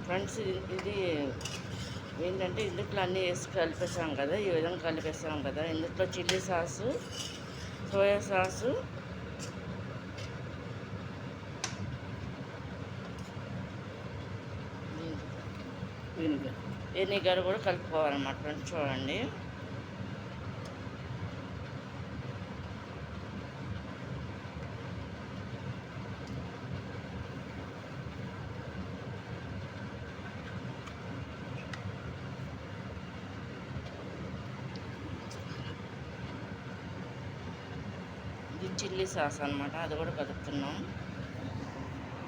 Friends ఇది ఏంటంటే ఇందులో అన్నీ వేసి కలిపేసాం కదా, ఈ విధంగా కలిపేసాం కదా. ఇందులో chilli sauce, soya sauce, vinegar కూడా కలుపుకోవాలన్నమాట ఫ్రెండ్స్. చూడండి, ఇది చిల్లీ సాస్ అనమాట, అది కూడా కలుపుతున్నాం.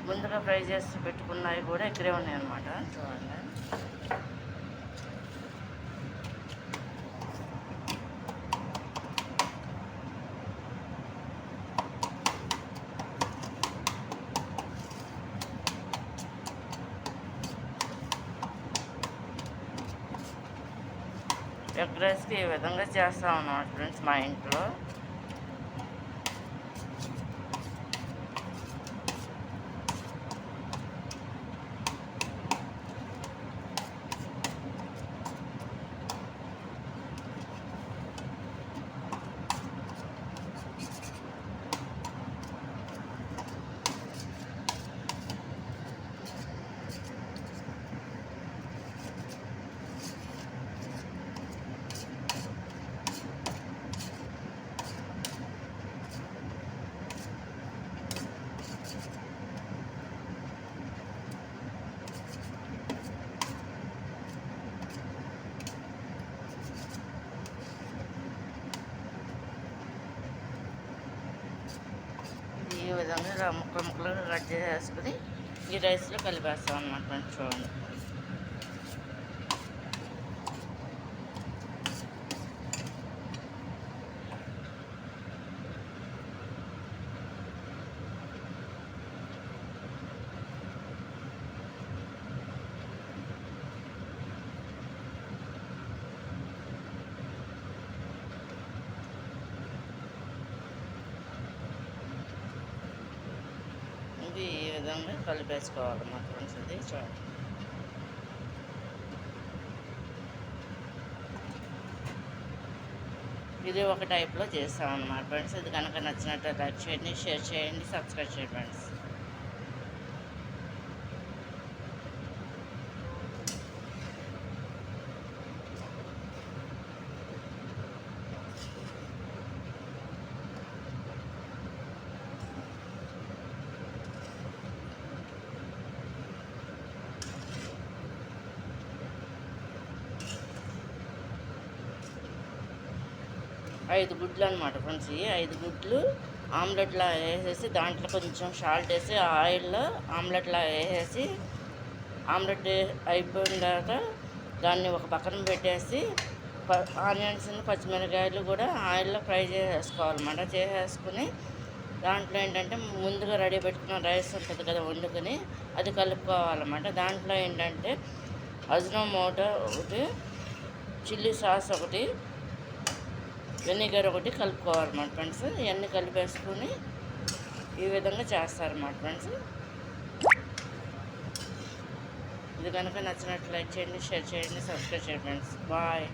ముందుగా ఫ్రై చేసి పెట్టుకున్నవి కూడా ఇక్కడే ఉన్నాయి అన్నమాట. చూడండి, ఎగ్ రైస్కి ఈ విధంగా చేస్తాం అన్నమాట ఫ్రెండ్స్ మా ఇంట్లో. ఈ విధంగా ముక్కలుగా కట్ చేసేసుకుని ఈ రైస్లో కలిపేస్తాం అన్నమాట ఫ్రెండ్స్. చూడండి, ఈ విధంగా కలిపేసుకోవాలన్నమాట ఫ్రెండ్స్. ఇది చూడండి, ఇది ఒక టైప్లో చేస్తామన్నమాట ఫ్రెండ్స్. ఇది కనుక నచ్చినట్టు లైక్ చేయండి, షేర్ చేయండి, సబ్స్క్రైబ్ చేయండి ఫ్రెండ్స్. 5 గుడ్లు అనమాట ఫ్రెండ్స్. ఈ 5 గుడ్లు ఆమ్లెట్లా వేసేసి దాంట్లో కొంచెం సాల్ట్ వేసి ఆయిల్లో ఆమ్లెట్లా వేసేసి ఆమ్లెట్ అయిపోయిన తర్వాత దాన్ని ఒక పక్కన పెట్టేసి ఆనియన్స్ పచ్చిమిరకాయలు కూడా ఆయిల్లో ఫ్రై చేసేసుకోవాలన్నమాట. చేసేసుకుని దాంట్లో ఏంటంటే ముందుగా రెడీ పెట్టుకున్న రైస్ ఉంటుంది కదా వండుకొని అది కలుపుకోవాలన్నమాట. దాంట్లో ఏంటంటే అజినోమోటో ఒకటి, చిల్లీ సాస్ ఒకటి, వెనిగర్ ఒకటి కలుపుకోవాలన్నమాట ఫ్రెండ్స్. ఇవన్నీ కలిపేసుకుని ఈ విధంగా చేస్తారన్నమాట ఫ్రెండ్స్. ఇది కనుక నచ్చినట్లు లైక్ చేయండి, షేర్ చేయండి, సబ్స్క్రైబ్ చేయండి ఫ్రెండ్స్. బాయ్.